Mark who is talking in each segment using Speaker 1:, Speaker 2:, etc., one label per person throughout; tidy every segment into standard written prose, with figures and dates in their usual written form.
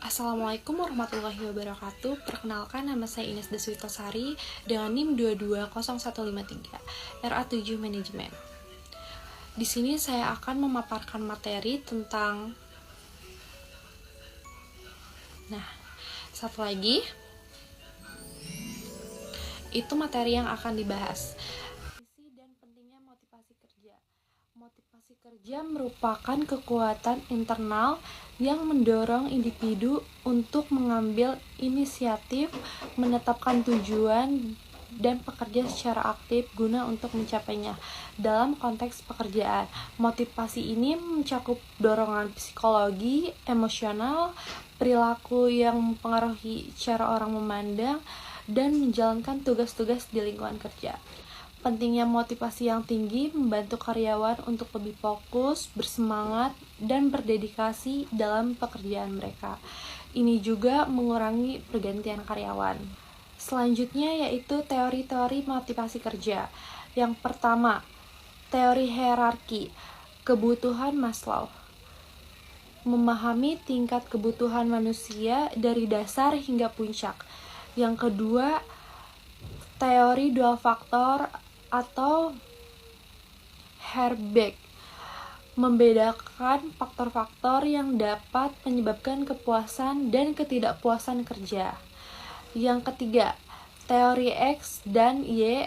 Speaker 1: Assalamualaikum warahmatullahi wabarakatuh. Perkenalkan, nama saya Ines Deswitosari dengan NIM 220153 RA7 Manajemen. Di sini saya akan memaparkan materi tentang satu lagi itu materi yang akan dibahas. Isi dan pentingnya motivasi kerja. Motivasi kerja merupakan kekuatan internal yang mendorong individu untuk mengambil inisiatif, menetapkan tujuan, dan bekerja secara aktif guna untuk mencapainya. Dalam konteks pekerjaan, motivasi ini mencakup dorongan psikologi, emosional, perilaku yang mempengaruhi cara orang memandang, dan menjalankan tugas-tugas di lingkungan kerja. Pentingnya motivasi yang tinggi membantu karyawan untuk lebih fokus, bersemangat, dan berdedikasi dalam pekerjaan mereka. Ini juga mengurangi pergantian karyawan. Selanjutnya yaitu teori-teori motivasi kerja. Yang pertama, teori hierarki, kebutuhan Maslow. Memahami tingkat kebutuhan manusia dari dasar hingga puncak. Yang kedua, teori dua faktor atau Herbeck, membedakan faktor-faktor yang dapat menyebabkan kepuasan dan ketidakpuasan kerja. Yang ketiga, teori X dan Y,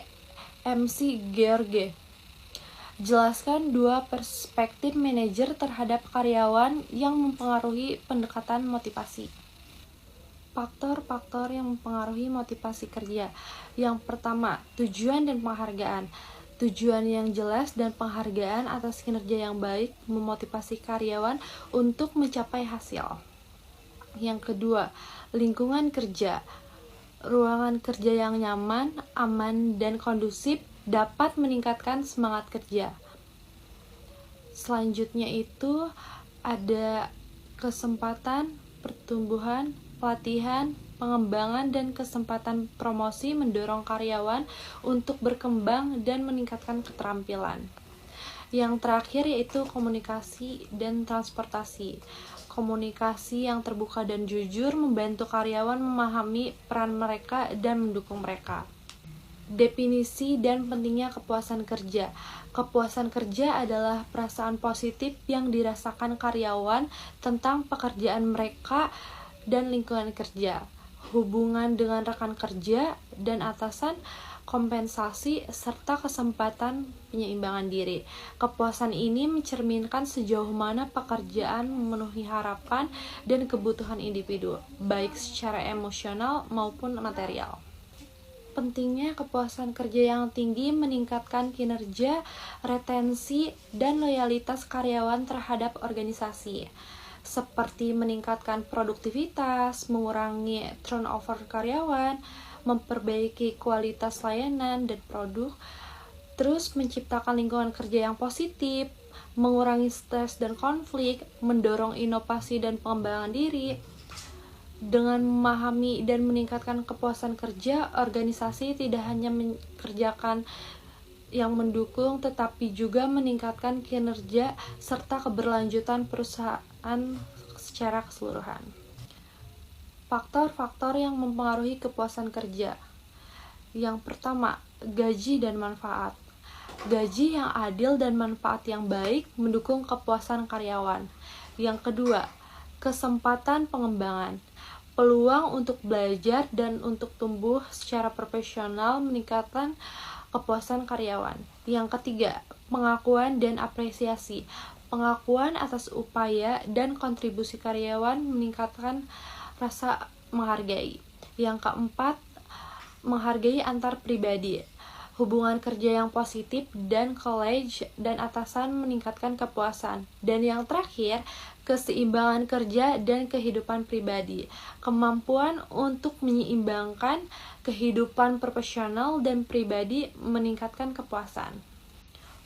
Speaker 1: MC George, jelaskan dua perspektif manajer terhadap karyawan yang mempengaruhi pendekatan motivasi. Faktor-faktor yang mempengaruhi motivasi kerja. Yang pertama, tujuan dan penghargaan. Tujuan yang jelas dan penghargaan atas kinerja yang baik memotivasi karyawan untuk mencapai hasil. Yang kedua, lingkungan kerja. Ruangan kerja yang nyaman, aman, dan kondusif dapat meningkatkan semangat kerja. Selanjutnya itu ada kesempatan pertumbuhan, pelatihan, pengembangan, dan kesempatan promosi mendorong karyawan untuk berkembang dan meningkatkan keterampilan. Yang terakhir yaitu komunikasi dan transportasi. Komunikasi yang terbuka dan jujur membantu karyawan memahami peran mereka dan mendukung mereka. Definisi dan pentingnya kepuasan kerja. Kepuasan kerja adalah perasaan positif yang dirasakan karyawan tentang pekerjaan mereka dan lingkungan kerja, hubungan dengan rekan kerja dan atasan, kompensasi, serta kesempatan penyeimbangan diri. Kepuasan ini mencerminkan sejauh mana pekerjaan memenuhi harapan dan kebutuhan individu, baik secara emosional maupun material. Pentingnya kepuasan kerja yang tinggi meningkatkan kinerja, retensi, dan loyalitas karyawan terhadap organisasi, seperti meningkatkan produktivitas, mengurangi turnover karyawan, memperbaiki kualitas layanan dan produk, terus menciptakan lingkungan kerja yang positif, mengurangi stres dan konflik, mendorong inovasi dan pengembangan diri. Dengan memahami dan meningkatkan kepuasan kerja, organisasi tidak hanya mengerjakan yang mendukung, tetapi juga meningkatkan kinerja serta keberlanjutan perusahaan secara keseluruhan. Faktor-faktor yang mempengaruhi kepuasan kerja. Yang pertama, gaji dan manfaat. Gaji yang adil dan manfaat yang baik mendukung kepuasan karyawan. Yang kedua, kesempatan pengembangan. Peluang untuk belajar dan untuk tumbuh secara profesional meningkatkan kepuasan karyawan. Yang ketiga, pengakuan dan apresiasi. Pengakuan atas upaya dan kontribusi karyawan meningkatkan rasa menghargai. Yang keempat, menghargai antar pribadi. Hubungan kerja yang positif dan kolege dan atasan meningkatkan kepuasan. Dan yang terakhir, keseimbangan kerja dan kehidupan pribadi. Kemampuan untuk menyeimbangkan kehidupan profesional dan pribadi meningkatkan kepuasan.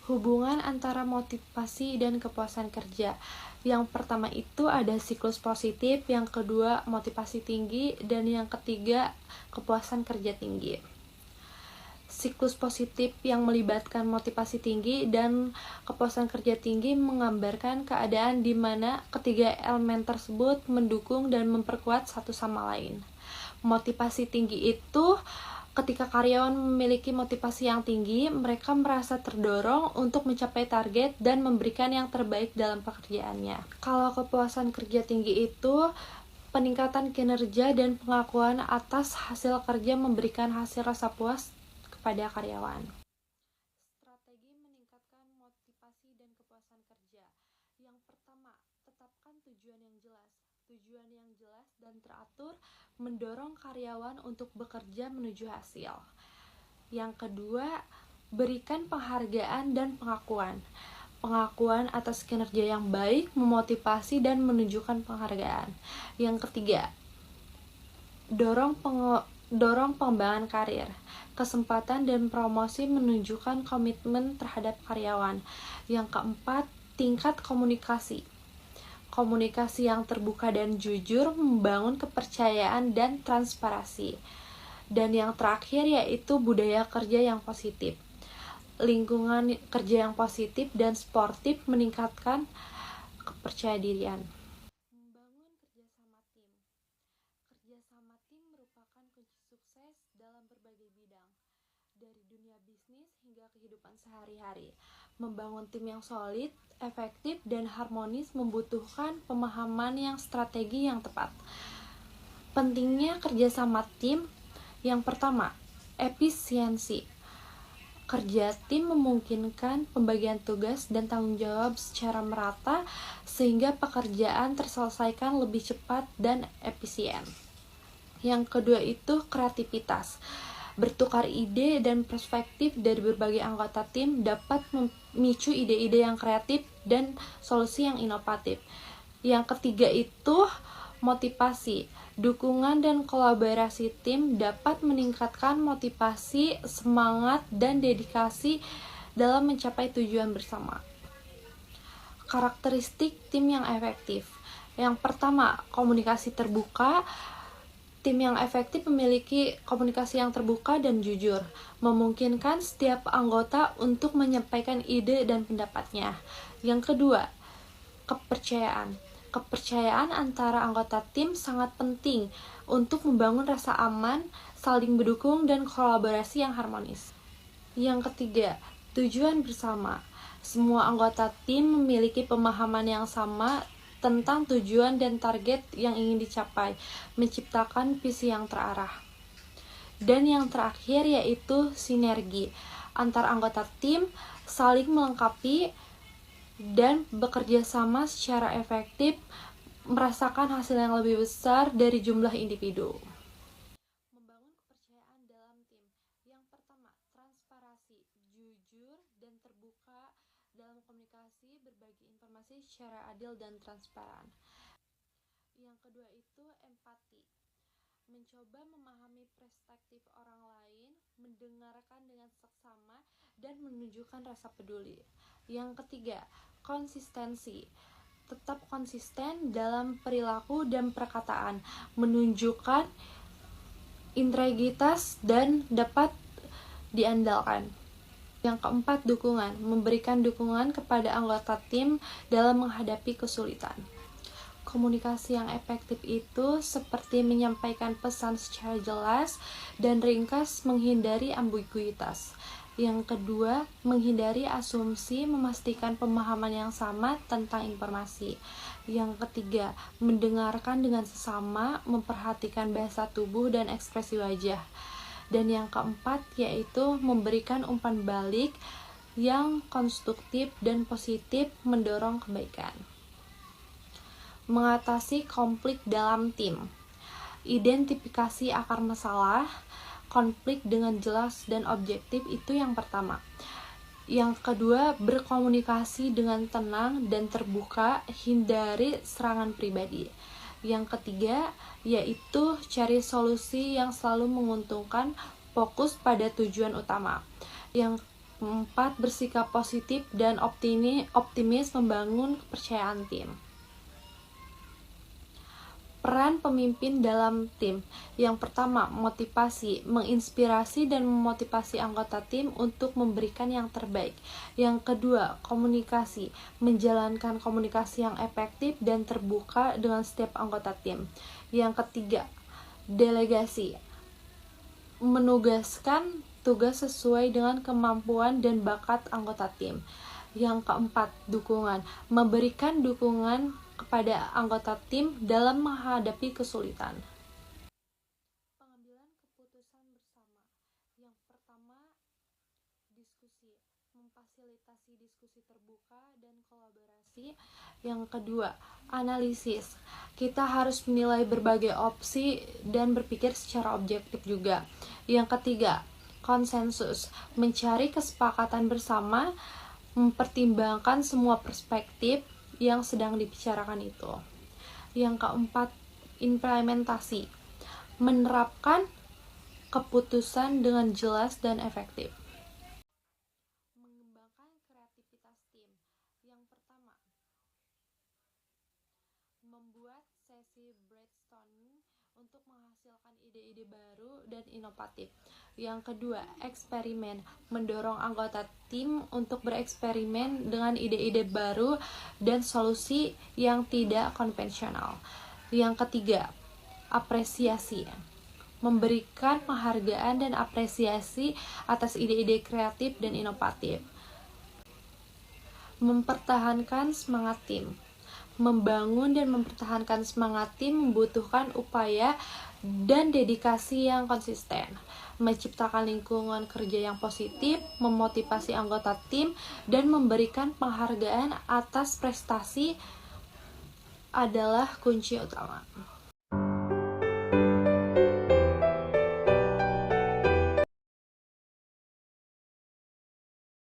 Speaker 1: Hubungan antara motivasi dan kepuasan kerja. Yang pertama itu ada siklus positif, yang kedua motivasi tinggi, dan yang ketiga kepuasan kerja tinggi. Siklus positif yang melibatkan motivasi tinggi dan kepuasan kerja tinggi menggambarkan keadaan di mana ketiga elemen tersebut mendukung dan memperkuat satu sama lain. Motivasi tinggi itu ketika karyawan memiliki motivasi yang tinggi, mereka merasa terdorong untuk mencapai target dan memberikan yang terbaik dalam pekerjaannya. Kalau kepuasan kerja tinggi itu peningkatan kinerja dan pengakuan atas hasil kerja memberikan hasil rasa puas kepada karyawan. Strategi meningkatkan motivasi dan kepuasan kerja. Yang pertama, tetapkan tujuan yang jelas. Tujuan yang jelas dan teratur mendorong karyawan untuk bekerja menuju hasil. Yang kedua, berikan penghargaan dan pengakuan. Pengakuan atas kinerja yang baik memotivasi dan menunjukkan penghargaan. Yang ketiga, dorong pengembangan karir. Kesempatan dan promosi menunjukkan komitmen terhadap karyawan. Yang keempat, tingkat komunikasi. Komunikasi yang terbuka dan jujur membangun kepercayaan dan transparansi. Dan yang terakhir yaitu budaya kerja yang positif. Lingkungan kerja yang positif dan sportif meningkatkan kepercayaan. Membangun kerjasama tim. Kerjasama tim merupakan kunci sukses dalam berbagai bidang, dari dunia bisnis hingga kehidupan sehari-hari. Membangun tim yang solid, efektif, dan harmonis membutuhkan pemahaman yang strategi yang tepat. Pentingnya kerjasama tim. Yang pertama, efisiensi. Kerja tim memungkinkan pembagian tugas dan tanggung jawab secara merata sehingga pekerjaan terselesaikan lebih cepat dan efisien. Yang kedua itu kreativitas. Bertukar ide dan perspektif dari berbagai anggota tim dapat memicu ide-ide yang kreatif dan solusi yang inovatif. Yang ketiga itu motivasi. Dukungan dan kolaborasi tim dapat meningkatkan motivasi, semangat, dan dedikasi dalam mencapai tujuan bersama. Karakteristik tim yang efektif. Yang pertama, komunikasi terbuka. Tim yang efektif memiliki komunikasi yang terbuka dan jujur, memungkinkan setiap anggota untuk menyampaikan ide dan pendapatnya. Yang kedua, kepercayaan. Kepercayaan antara anggota tim sangat penting untuk membangun rasa aman, saling mendukung, dan kolaborasi yang harmonis. Yang ketiga, tujuan bersama. Semua anggota tim memiliki pemahaman yang sama tentang tujuan dan target yang ingin dicapai, menciptakan visi yang terarah. Dan yang terakhir yaitu sinergi. Antar anggota tim saling melengkapi dan bekerja sama secara efektif, merasakan hasil yang lebih besar dari jumlah individu. Membangun kepercayaan dalam tim. Yang pertama, transparansi, jujur dan terbuka dalam komunikasi, berbagi informasi secara adil dan transparan. Yang kedua itu empati. Mencoba memahami perspektif orang lain, mendengarkan dengan seksama, dan menunjukkan rasa peduli. Yang ketiga, konsistensi. Tetap konsisten dalam perilaku dan perkataan, menunjukkan integritas dan dapat diandalkan. Yang keempat, dukungan. Memberikan dukungan kepada anggota tim dalam menghadapi kesulitan. Komunikasi yang efektif itu seperti menyampaikan pesan secara jelas dan ringkas, menghindari ambiguitas. Yang kedua, menghindari asumsi, memastikan pemahaman yang sama tentang informasi. Yang ketiga, mendengarkan dengan sesama, memperhatikan bahasa tubuh dan ekspresi wajah. Dan yang keempat, yaitu memberikan umpan balik yang konstruktif dan positif, mendorong kebaikan. Mengatasi konflik dalam tim. Identifikasi akar masalah. Konflik dengan jelas dan objektif itu yang pertama. Yang kedua, berkomunikasi dengan tenang dan terbuka, hindari serangan pribadi. Yang ketiga, yaitu cari solusi yang selalu menguntungkan, fokus pada tujuan utama. Yang keempat, bersikap positif dan optimis membangun kepercayaan tim. Peran pemimpin dalam tim. Yang pertama, motivasi, menginspirasi dan memotivasi anggota tim untuk memberikan yang terbaik. Yang kedua, komunikasi, menjalankan komunikasi yang efektif dan terbuka dengan setiap anggota tim. Yang ketiga, delegasi, menugaskan tugas sesuai dengan kemampuan dan bakat anggota tim. Yang keempat, dukungan, memberikan dukungan kepada anggota tim dalam menghadapi kesulitan. Pengambilan keputusan bersama. Yang pertama, diskusi, memfasilitasi diskusi terbuka dan kolaborasi. Yang kedua, analisis, kita harus menilai berbagai opsi dan berpikir secara objektif juga. Yang ketiga, konsensus, mencari kesepakatan bersama, mempertimbangkan semua perspektif yang sedang dibicarakan itu. Yang keempat, implementasi, menerapkan keputusan dengan jelas dan efektif. Mengembangkan kreativitas tim. Yang pertama, membuat sesi brainstorming untuk menghasilkan ide-ide baru dan inovatif. Yang kedua, eksperimen, mendorong anggota tim untuk bereksperimen dengan ide-ide baru dan solusi yang tidak konvensional. Yang ketiga, apresiasi, memberikan penghargaan dan apresiasi atas ide-ide kreatif dan inovatif. Mempertahankan semangat tim. Membangun dan mempertahankan semangat tim membutuhkan upaya dan dedikasi yang konsisten. Menciptakan lingkungan kerja yang positif, memotivasi anggota tim, dan memberikan penghargaan atas prestasi adalah kunci utama.